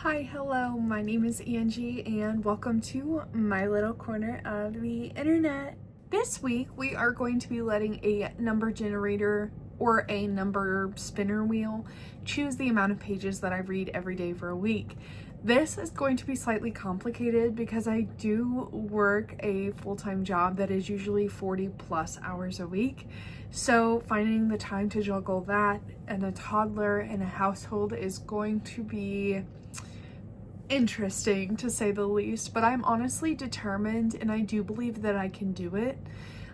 Hi, hello, my name is Angie and welcome to my little corner of the internet. This week we are going to be letting a number generator or a number spinner wheel choose the amount of pages that I read every day for a week. This is going to be slightly complicated because I do work a full-time job that is usually 40 plus hours a week. So finding the time to juggle that and a toddler and a household is going to be interesting to say the least, but I'm honestly determined and I do believe that I can do it.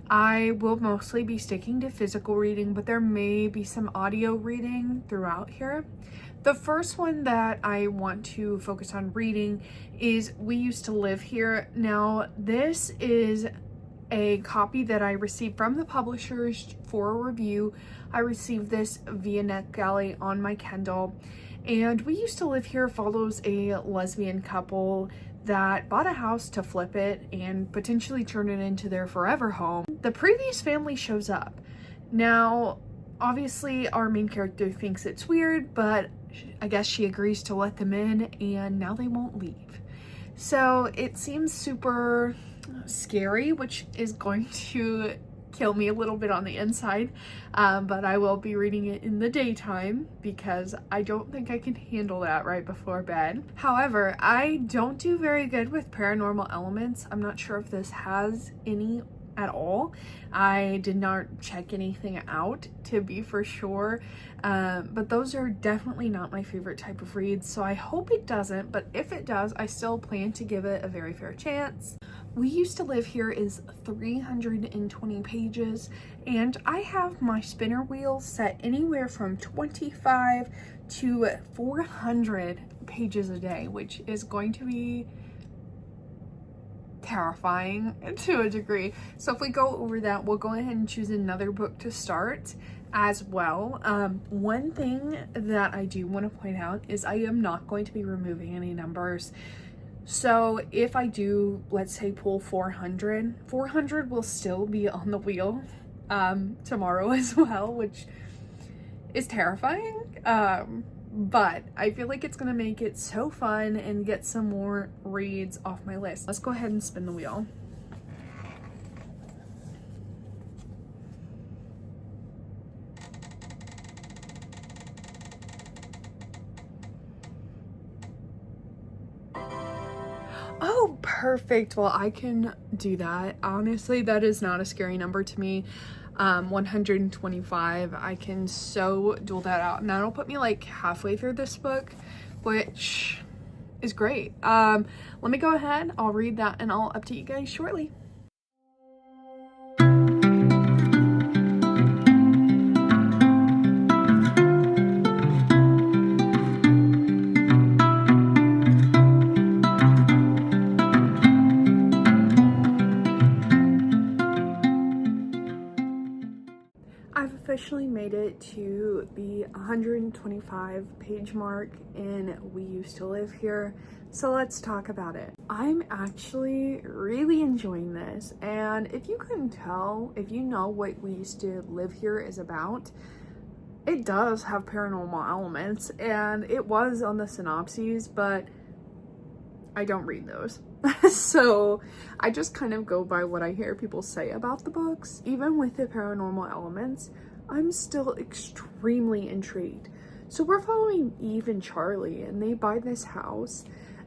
I will mostly be sticking to physical reading, but there may be some audio reading throughout here. The first one that I want to focus on reading is We Used to Live Here. Now, this is a copy that I received from the publishers for a review. I received this via NetGalley on my Kindle. And We Used to Live Here follows a lesbian couple that bought a house to flip it and potentially turn it into their forever home. The previous family shows up. Now, obviously our main character thinks it's weird, but I guess she agrees to let them in and now they won't leave. So it seems super scary, which is going to kill me a little bit on the inside, but I will be reading it in the daytime because I don't think I can handle that right before bed. However, I don't do very good with paranormal elements. I'm not sure if this has any at all. I did not check anything out to be for sure, but those are definitely not my favorite type of reads, so I hope it doesn't, but if it does, I still plan to give it a very fair chance. We Used to Live Here is 320 pages, and I have my spinner wheel set anywhere from 25 to 400 pages a day, which is going to be terrifying to a degree. So if we go over that, we'll go ahead and choose another book to start as well. One thing that I do want to point out is I am not going to be removing any numbers. So if I do, let's say, pull 400 will still be on the wheel tomorrow as well, which is terrifying. But I feel like it's gonna make it so fun and get some more reads off my list. Let's go ahead and spin the wheel. Oh, perfect. Well, I can do that. Honestly, that is not a scary number to me. 125. I can so duel that out. And that'll put me like halfway through this book, which is great. Let me go ahead. I'll read that and I'll update you guys shortly. I've officially made it to the 125 page mark in We Used to Live Here, so let's talk about it. I'm actually really enjoying this, and if you couldn't tell, if you know what We Used to Live Here is about, it does have paranormal elements, and it was on the synopses, but I don't read those. So I just kind of go by what I hear people say about the books. Even with the paranormal elements, I'm still extremely intrigued. So we're following Eve and Charlie, and they buy this house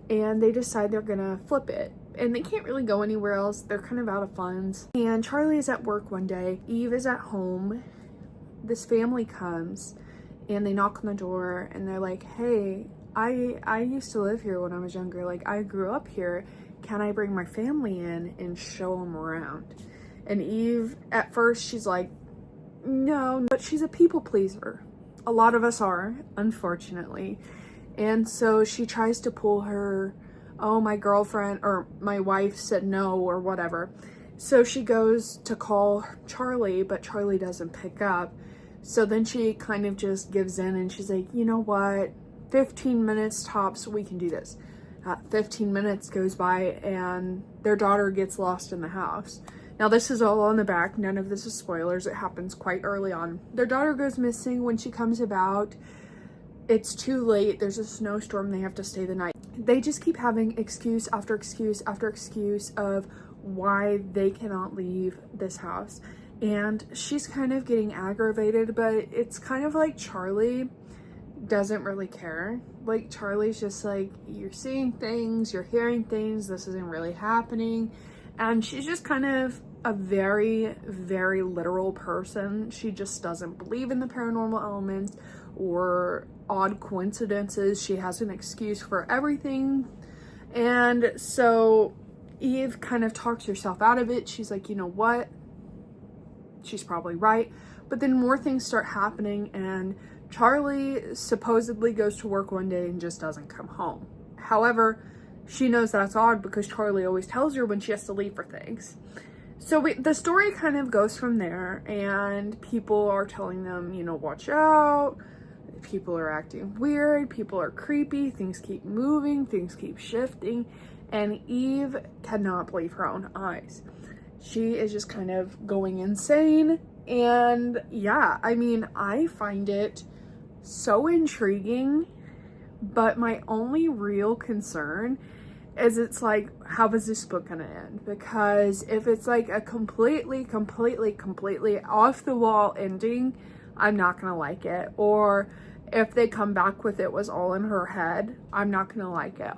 and they decide they're gonna flip it, and they can't really go anywhere else. They're kind of out of funds, and Charlie is at work one day, Eve is at home. This family comes and they knock on the door and they're like, hey, I used to live here when I was younger. Like, I grew up here. Can I bring my family in and show them around? And Eve, at first, she's like, no, but she's a people pleaser. A lot of us are, unfortunately. And so she tries to pull her, oh, my girlfriend or my wife said no or whatever. So she goes to call Charlie, but Charlie doesn't pick up. So then she kind of just gives in and she's like, you know what? 15 minutes tops, we can do this. 15 minutes goes by and their daughter gets lost in the house. Now, this is all on the back. None of this is spoilers. It happens quite early on. Their daughter goes missing. When she comes about, it's too late, there's a snowstorm, they have to stay the night. They just keep having excuse after excuse after excuse of why they cannot leave this house. And she's kind of getting aggravated, but it's kind of like Charlie doesn't really care. Like, Charlie's just like, you're seeing things, you're hearing things, this isn't really happening. And she's just kind of a very, very literal person. She just doesn't believe in the paranormal elements or odd coincidences. She has an excuse for everything. And so Eve kind of talks herself out of it. She's like, you know what? She's probably right. But then more things start happening, and Charlie supposedly goes to work one day and just doesn't come home. However, she knows that's odd because Charlie always tells her when she has to leave for things. So the story kind of goes from there, and people are telling them, you know, watch out. People are acting weird. People are creepy. Things keep moving. Things keep shifting. And Eve cannot believe her own eyes. She is just kind of going insane. And yeah, I mean, I find it so intriguing, but my only real concern is it's like, how is this book gonna end? Because if it's like a completely off the wall ending, I'm not gonna like it. Or if they come back with it was all in her head, I'm not gonna like it.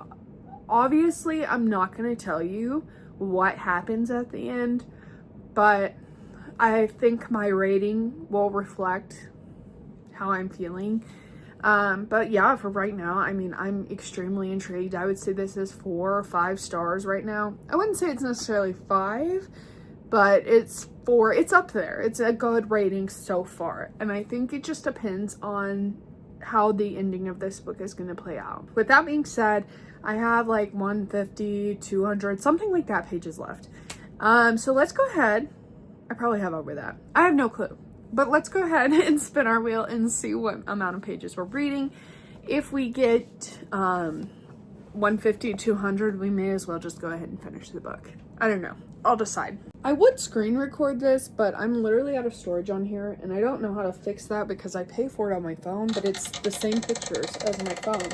Obviously, I'm not gonna tell you what happens at the end, but I think my rating will reflect how I'm feeling. But yeah, for right now, I mean, I'm extremely intrigued. I would say this is 4 or 5 stars right now. I wouldn't say it's necessarily 5, but it's 4. It's up there. It's a good rating so far. And I think it just depends on how the ending of this book is going to play out. With that being said, I have like 150, 200, something like that pages left. So let's go ahead. I probably have over that. I have no clue. But let's go ahead and spin our wheel and see what amount of pages we're reading. If we get 150, 200, we may as well just go ahead and finish the book. I don't know. I'll decide. I would screen record this, but I'm literally out of storage on here, and I don't know how to fix that because I pay for it on my phone, but it's the same pictures as my phone.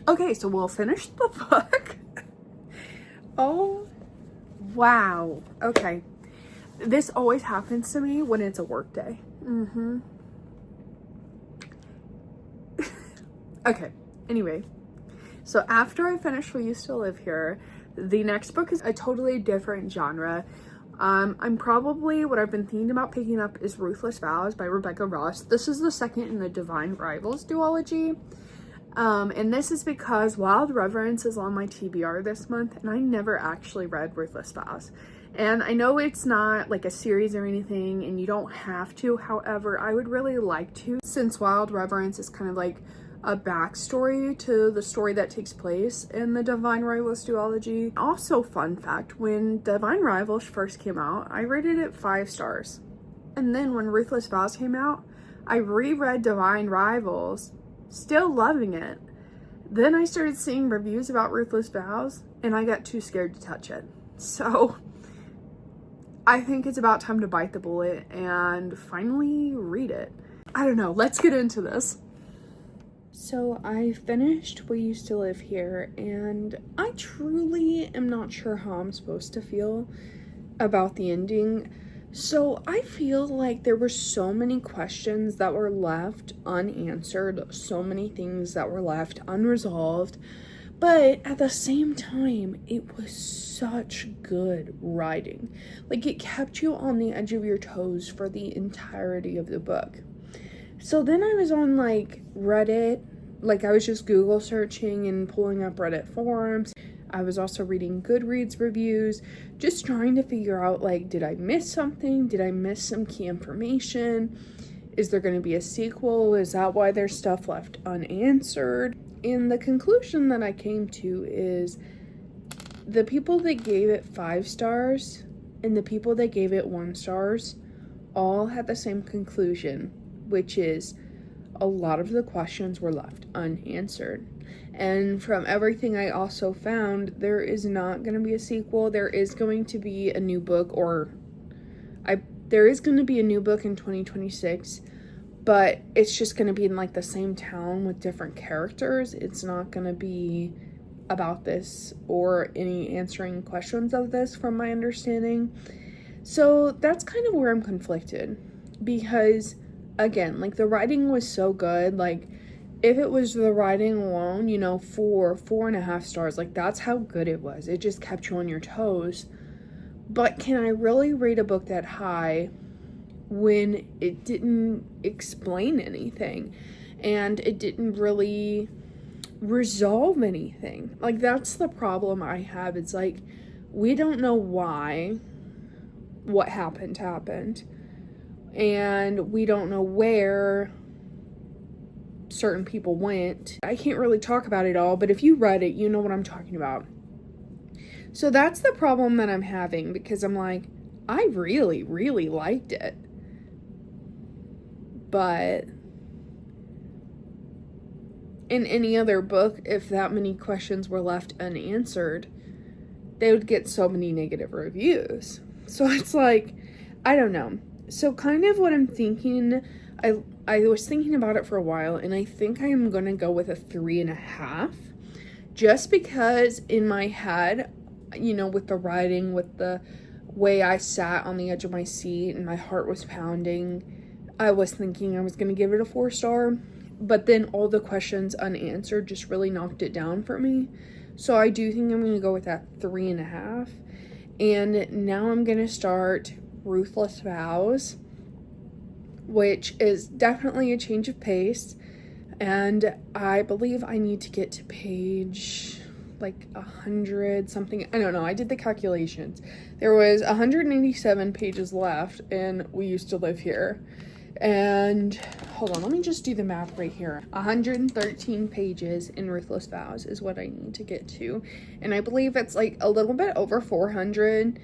Okay, so we'll finish the book. Oh, wow. Okay. This always happens to me when it's a work day. Okay, anyway. So after I finish We Used to Live Here, the next book is a totally different genre. I'm probably, what I've been thinking about picking up is Ruthless Vows by Rebecca Ross. This is the second in the Divine Rivals duology. And this is because Wild Reverence is on my TBR this month, and I never actually read Ruthless Vows. And I know it's not like a series or anything, and you don't have to. However, I would really like to, since Wild Reverence is kind of like a backstory to the story that takes place in the Divine Rivals duology. Also, fun fact, when Divine Rivals first came out, I rated it 5 stars. And then when Ruthless Vows came out, I reread Divine Rivals, still loving it. Then I started seeing reviews about Ruthless Vows, and I got too scared to touch it. So I think it's about time to bite the bullet and finally read it. I don't know, let's get into this. So I finished We Used to Live Here, and I truly am not sure how I'm supposed to feel about the ending. So I feel like there were so many questions that were left unanswered, so many things that were left unresolved, but at the same time, it was such good writing. Like, it kept you on the edge of your toes for the entirety of the book. So then I was on like Reddit, like I was just Google searching and pulling up Reddit forums. I was also reading Goodreads reviews, just trying to figure out, like, did I miss something? Did I miss some key information? Is there going to be a sequel? Is that why there's stuff left unanswered? And the conclusion that I came to is the people that gave it 5 stars and the people that gave it 1 stars all had the same conclusion, which is a lot of the questions were left unanswered. And from everything I also found, there is not going to be a sequel. There is going to be a new book, there is going to be a new book in 2026, but it's just going to be in like the same town with different characters. It's not going to be about this or any answering questions of this, from my understanding. So that's kind of where I'm conflicted, because again, like, the writing was so good. Like, if it was the writing alone, 4.5 stars, like, that's how good it was. It just kept you on your toes. But can I really rate a book that high when it didn't explain anything and it didn't really resolve anything? Like, that's the problem I have. It's like, we don't know why what happened, and we don't know where certain people went. I can't really talk about it all, but if you read it, you know what I'm talking about. So that's the problem that I'm having, because I'm like, I really, really liked it. But in any other book, if that many questions were left unanswered, they would get so many negative reviews. So it's like, I don't know. So kind of what I'm thinking, I was thinking about it for a while, and I think I am going to go with a 3.5. Just because in my head, with the writing, with the way I sat on the edge of my seat and my heart was pounding, I was thinking I was going to give it a 4-star. But then all the questions unanswered just really knocked it down for me. So I do think I'm going to go with that 3.5. And now I'm going to start Ruthless Vows, which is definitely a change of pace. And I believe I need to get to page like 100 something. I don't know. I did the calculations. There was 187 pages left, and we used to live here. And hold on, let me just do the math right here. 113 pages in Ruthless Vows is what I need to get to. And I believe it's like a little bit over 400.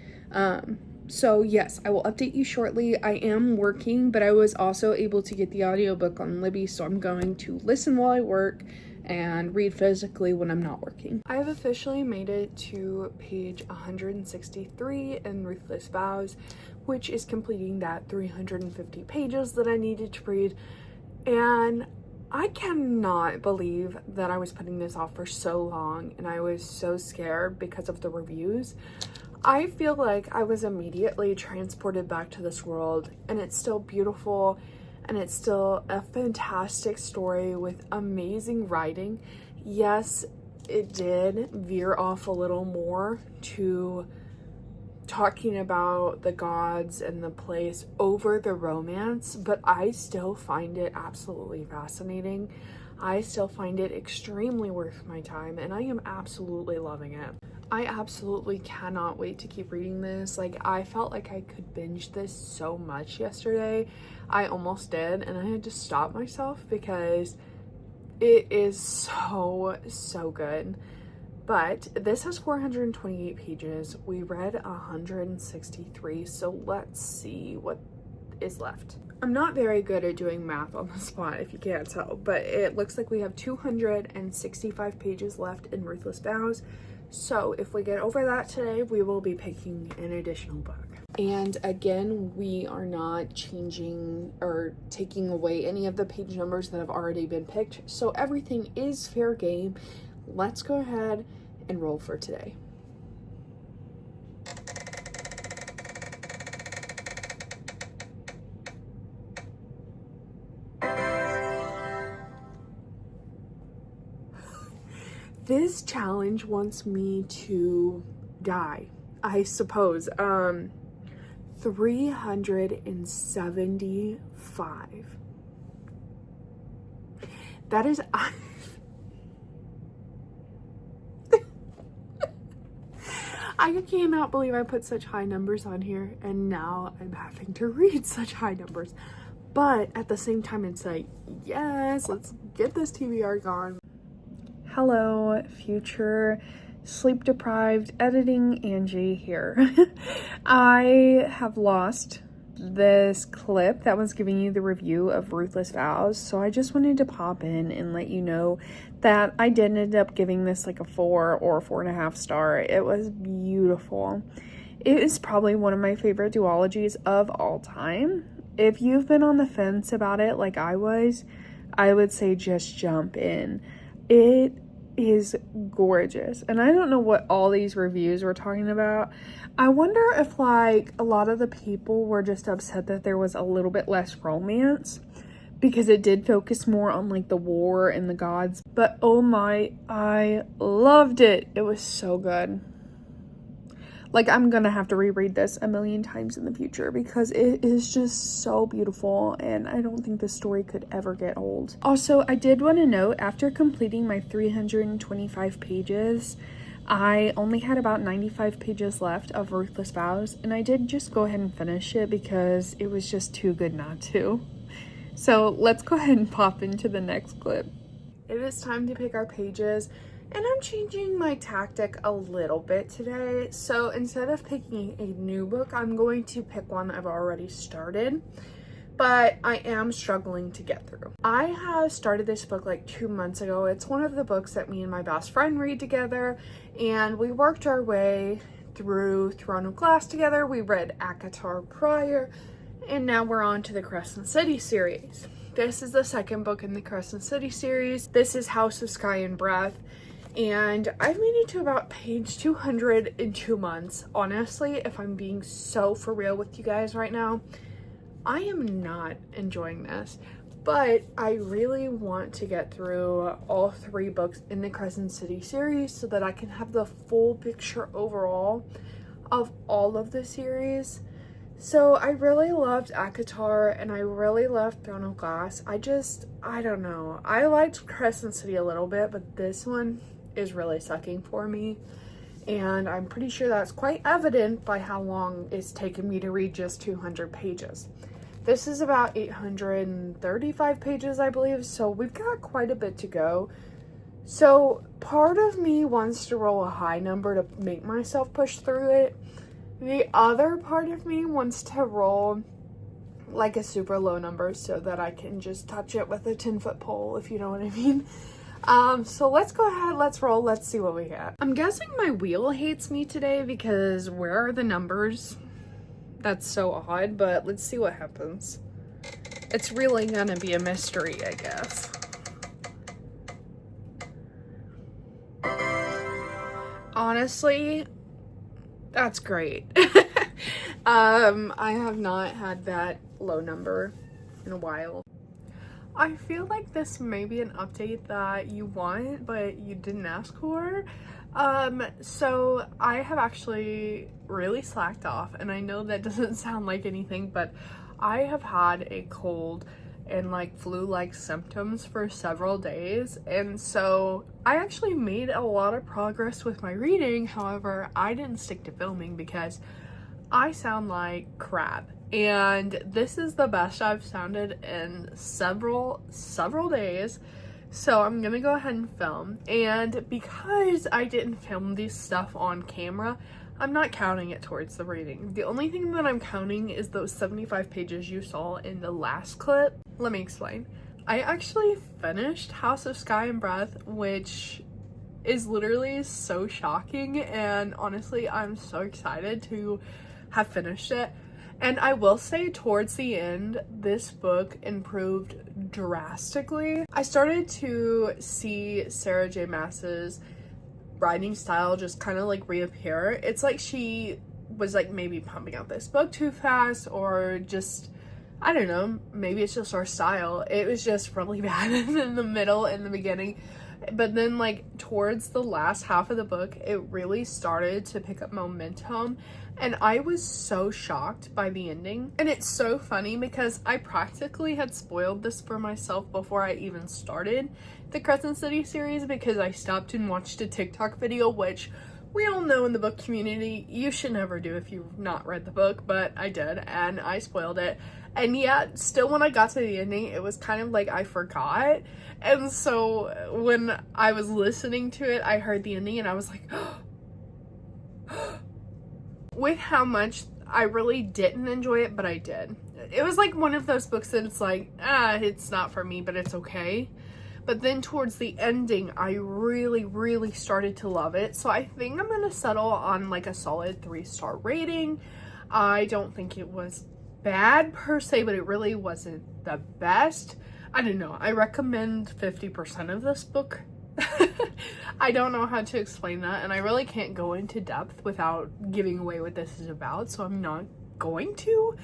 So yes, I will update you shortly. I am working, but I was also able to get the audiobook on Libby, so I'm going to listen while I work and read physically when I'm not working. I have officially made it to page 163 in Ruthless Vows, which is completing that 350 pages that I needed to read. And I cannot believe that I was putting this off for so long, and I was so scared because of the reviews. I feel like I was immediately transported back to this world, and it's still beautiful, and it's still a fantastic story with amazing writing. Yes, it did veer off a little more to talking about the gods and the place over the romance, but I still find it absolutely fascinating. I still find it extremely worth my time, and I am absolutely loving it. I absolutely cannot wait to keep reading this. Like, I felt like I could binge this so much yesterday. I almost did, and I had to stop myself because it is so good. But this has 428 pages. We read 163, so let's see what is left. I'm not very good at doing math on the spot, if you can't tell, but it looks like we have 265 pages left in Ruthless Vows. So if we get over that today, we will be picking an additional book. And again, we are not changing or taking away any of the page numbers that have already been picked. So everything is fair game. Let's go ahead and roll for today. This challenge wants me to die, I suppose. 375. That is... I cannot believe I put such high numbers on here, and now I'm having to read such high numbers. But at the same time, it's like, yes, let's get this TBR gone. Hello, future sleep-deprived editing Angie here. I have lost this clip that was giving you the review of Ruthless Vows, so I just wanted to pop in and let you know that I did end up giving this like a 4 or 4.5 star. It was beautiful. It is probably one of my favorite duologies of all time. If you've been on the fence about it like I was, I would say just jump in. It is gorgeous, and I don't know what all these reviews were talking about. I wonder if like a lot of the people were just upset that there was a little bit less romance, because it did focus more on like the war and the gods. But oh my, I loved it. It was so good. Like, I'm gonna have to reread this a million times in the future because it is just so beautiful, and I don't think this story could ever get old. Also, I did want to note, after completing my 325 pages, I only had about 95 pages left of Ruthless Vows, and I did just go ahead and finish it because it was just too good not to. So let's go ahead and pop into the next clip. It is time to pick our pages. And I'm changing my tactic a little bit today. So instead of picking a new book, I'm going to pick one I've already started, but I am struggling to get through. I have started this book like 2 months ago. It's one of the books that me and my best friend read together, and we worked our way through Throne of Glass together. We read ACOTAR prior, and now we're on to the Crescent City series. This is the second book in the Crescent City series. This is House of Sky and Breath. And I've made it to about page 200 in 2 months. Honestly, if I'm being so for real with you guys right now, I am not enjoying this. But I really want to get through all 3 books in the Crescent City series so that I can have the full picture overall of all of the series. So I really loved ACOTAR and I really loved Throne of Glass. I don't know. I liked Crescent City a little bit, but this one is really sucking for me, and I'm pretty sure that's quite evident by how long it's taken me to read just 200 pages. This is about 835 pages, I believe, so we've got quite a bit to go. So part of me wants to roll a high number to make myself push through it. The other part of me wants to roll like a super low number so that I can just touch it with a 10-foot pole, if you know what I mean. So let's go ahead, let's roll, let's see what we get. I'm guessing my wheel hates me today because where are the numbers? That's so odd, but let's see what happens. It's really gonna be a mystery, I guess. Honestly, that's great. I have not had that low number in a while. I feel like this may be an update that you want, but you didn't ask for. So I have actually really slacked off, and I know that doesn't sound like anything, but I have had a cold and like flu-like symptoms for several days, and so I actually made a lot of progress with my reading. However, I didn't stick to filming because I sound like crap, and this is the best I've sounded in several days. So I'm gonna go ahead and film, and because I didn't film this stuff on camera, I'm not counting it towards the reading. The only thing that I'm counting is those 75 pages you saw in the last clip. Let me explain. I actually finished House of Sky and Breath, which is literally so shocking, and honestly I'm so excited to have finished it. And I will say, towards the end, this book improved drastically. I started to see Sarah J. Maas's writing style just kind of like reappear. It's like she was like maybe pumping out this book too fast, or just, I don't know, maybe it's just our style. It was just really bad in the middle and the beginning. But then like towards the last half of the book, it really started to pick up momentum, and I was so shocked by the ending. And it's so funny because I practically had spoiled this for myself before I even started the Crescent City series, because I stopped and watched a TikTok video, which we all know in the book community you should never do if you've not read the book, but I did, and I spoiled it. And yet, still when I got to the ending, it was kind of like I forgot. And so when I was listening to it, I heard the ending and I was like, with how much I really didn't enjoy it, but I did. It was like one of those books that it's like, it's not for me, but it's okay. But then towards the ending, I really, really started to love it. So I think I'm going to settle on like a solid 3-star rating. I don't think it was bad per se, but it really wasn't the best. I don't know. I recommend 50% of this book. I don't know how to explain that, and I really can't go into depth without giving away what this is about, so I'm not going to.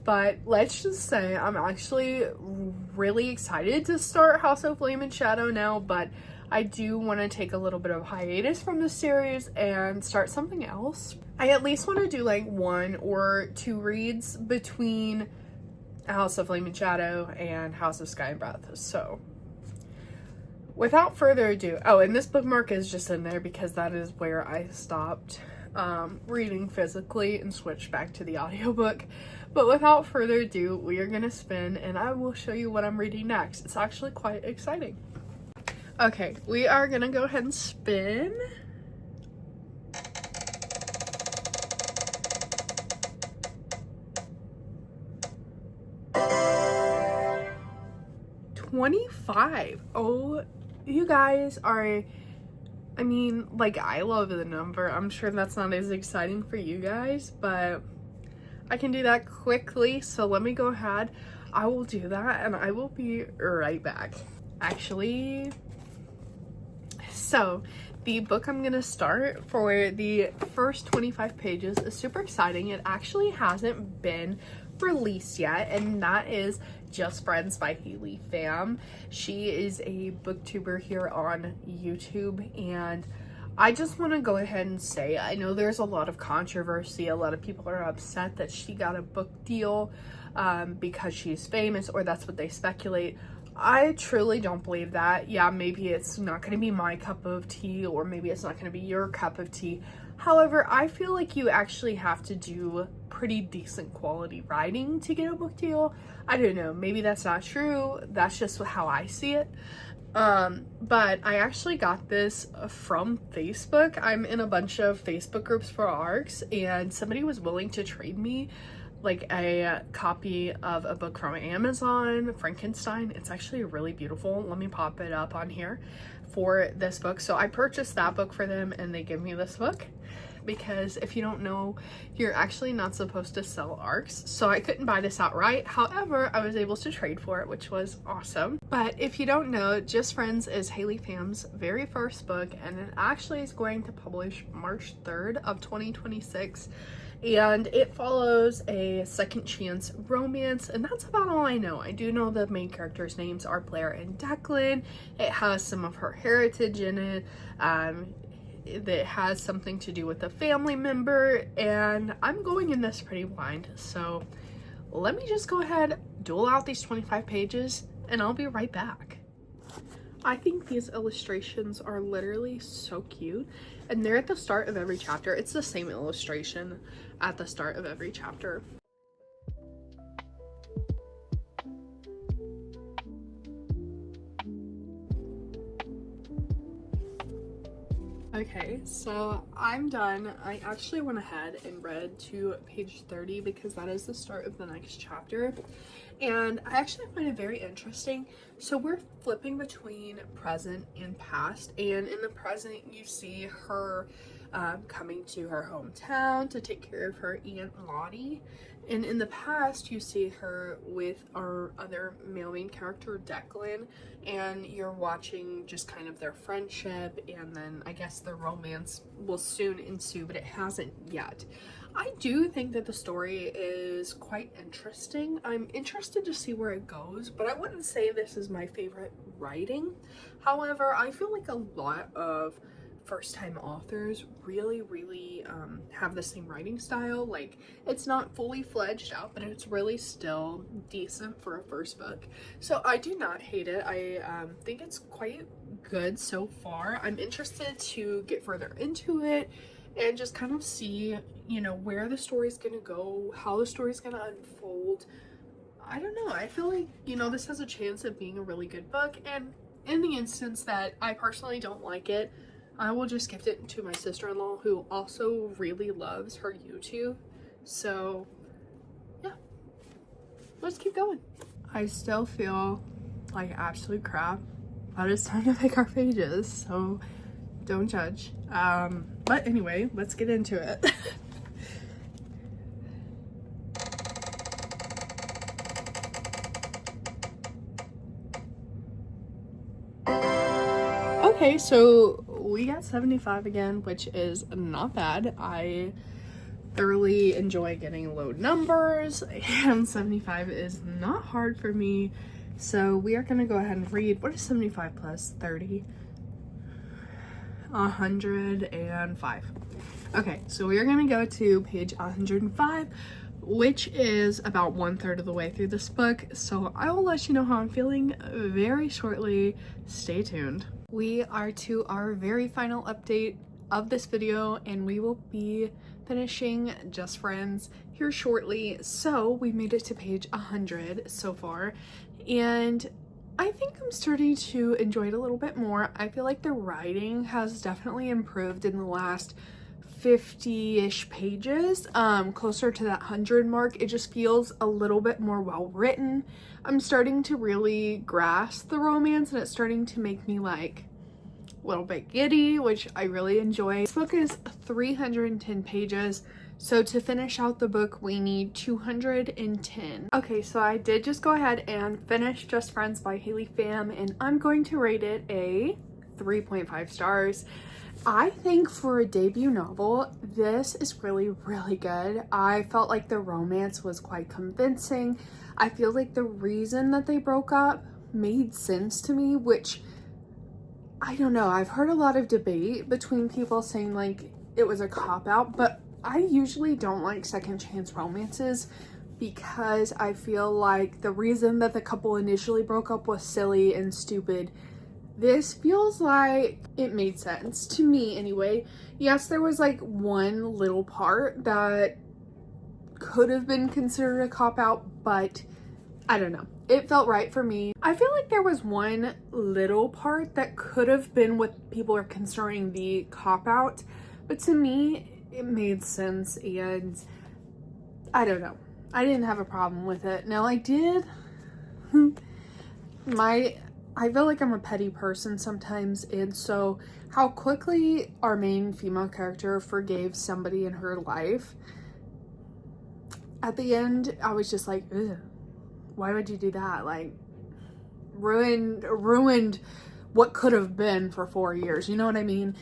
But let's just say I'm actually really excited to start House of Flame and Shadow now, but I do want to take a little bit of hiatus from the series and start something else. I at least want to do like 1 or 2 reads between House of Flame and Shadow and House of Sky and Breath. So without further ado, oh, and this bookmark is just in there because that is where I stopped reading physically and switched back to the audiobook. But without further ado, we are gonna spin and I will show you what I'm reading next. It's actually quite exciting. Okay, we are gonna go ahead and spin. $25. Oh, you guys are, I mean, like, I love the number. I'm sure that's not as exciting for you guys, but I can do that quickly. So let me go ahead. I will do that and I will be right back. Actually, so the book I'm gonna start for the first 25 pages is super exciting. It actually hasn't been released yet, and that is Just Friends by Haley Pham. She is a booktuber here on YouTube, and I just want to go ahead and say, I know there's a lot of controversy. A lot of people are upset that she got a book deal because she's famous, or that's what they speculate. I truly don't believe that. Yeah, maybe it's not going to be my cup of tea, or maybe it's not going to be your cup of tea. However, I feel like you actually have to do pretty decent quality writing to get a book deal. I don't know, maybe that's not true. That's just how I see it. But I actually got this from Facebook. I'm in a bunch of Facebook groups for ARCs, and somebody was willing to trade me like a copy of a book from Amazon, Frankenstein. It's actually really beautiful. Let me pop it up on here for this book. So I purchased that book for them, and they give me this book because if you don't know, you're actually not supposed to sell ARCs. So I couldn't buy this outright. However, I was able to trade for it, which was awesome. But if you don't know, Just Friends is Haley Pham's very first book, and it actually is going to publish March 3rd of 2026. And it follows a second chance romance, and that's about all I know. I do know the main characters' names are Blair and Declan. It has some of her heritage in it. That has something to do with a family member, and I'm going in this pretty blind. So let me just go ahead, duel out these 25 pages, and I'll be right back. I think these illustrations are literally so cute, and they're at the start of every chapter. It's the same illustration at the start of every chapter. Okay, so I'm done. I actually went ahead and read to page 30 because that is the start of the next chapter, and I actually find it very interesting. So we're flipping between present and past, and in the present you see her coming to her hometown to take care of her Aunt Lottie, and in the past you see her with our other male main character Declan, and you're watching just kind of their friendship, and then I guess the romance will soon ensue, but it hasn't yet. I do think that the story is quite interesting. I'm interested to see where it goes, but I wouldn't say this is my favorite writing. However, I feel like a lot of first-time authors really have the same writing style. Like, it's not fully fledged out, but it's really still decent for a first book. So I do not hate it. I think it's quite good so far. I'm interested to get further into it and just kind of see, you know, where the story's gonna go, how the story's gonna unfold. I don't know. I feel like, you know, this has a chance of being a really good book, and in the instance that I personally don't like it, I will just gift it to my sister-in-law, who also really loves her YouTube. So yeah, let's keep going. I still feel like absolute crap, but it's time to pick our pages, so don't judge. But anyway, let's get into it. Okay, so we got 75 again, which is not bad. I thoroughly enjoy getting low numbers, and 75 is not hard for me. So we are gonna go ahead and read. What is 75 plus 30? 105. Okay, so we are gonna go to page 105, which is about 1/3 of the way through this book. So I will let you know how I'm feeling very shortly. Stay tuned. We are to our very final update of this video, and we will be finishing Just Friends here shortly. So we made it to page 100 so far, and I think I'm starting to enjoy it a little bit more. I feel like the writing has definitely improved in the last 50-ish pages, closer to that 100 mark. It just feels a little bit more well written. I'm starting to really grasp the romance, and it's starting to make me like a little bit giddy, which I really enjoy. This book is 310 pages, so to finish out the book we need 210. Okay, so I did just go ahead and finish Just Friends by Haley Pham, and I'm going to rate it a 3.5 stars. I think for a debut novel, this is really, really good. I felt like the romance was quite convincing. I feel like the reason that they broke up made sense to me, which, I don't know, I've heard a lot of debate between people saying like it was a cop-out, but I usually don't like second chance romances because I feel like the reason that the couple initially broke up was silly and stupid. This feels like it made sense to me anyway. Yes, there was like one little part that could have been considered a cop-out, but I don't know. It felt right for me. I feel like there was one little part that could have been what people are considering the cop-out, but to me, it made sense, and I don't know. I didn't have a problem with it. Now I did. I feel like I'm a petty person sometimes, and so how quickly our main female character forgave somebody in her life, at the end, I was just like, ugh, why would you do that? Like, ruined what could have been for 4 years, you know what I mean?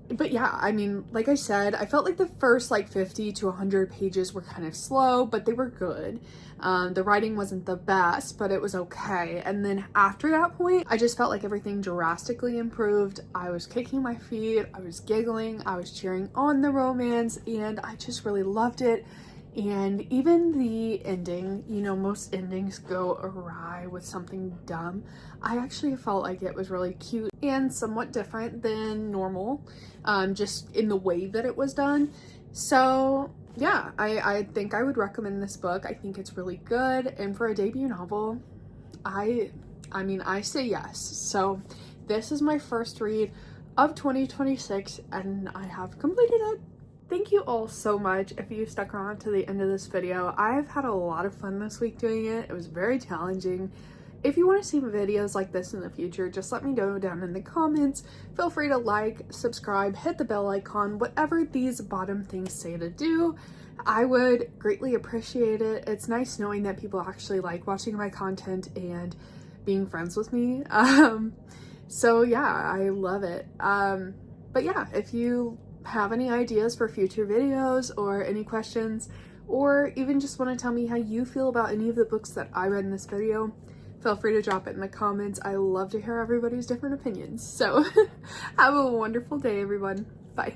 But yeah, I mean, like I said, I felt like the first like 50 to 100 pages were kind of slow, but they were good. The writing wasn't the best, but it was okay. And then after that point, I just felt like everything drastically improved. I was kicking my feet, I was giggling, I was cheering on the romance, and I just really loved it. And even the ending, you know, most endings go awry with something dumb. I actually felt like it was really cute and somewhat different than normal, just in the way that it was done. So yeah, I think I would recommend this book. I think it's really good, and for a debut novel, I mean, I say yes. So this is my first read of 2026, and I have completed it. Thank you all so much if you stuck around to the end of this video. I've had a lot of fun this week doing it. It was very challenging. If you want to see videos like this in the future, just let me know down in the comments. Feel free to like, subscribe, hit the bell icon, whatever these bottom things say to do. I would greatly appreciate it. It's nice knowing that people actually like watching my content and being friends with me. So yeah, I love it. But yeah, if you have any ideas for future videos or any questions, or even just want to tell me how you feel about any of the books that I read in this video, feel free to drop it in the comments. I love to hear everybody's different opinions. So have a wonderful day, everyone. Bye.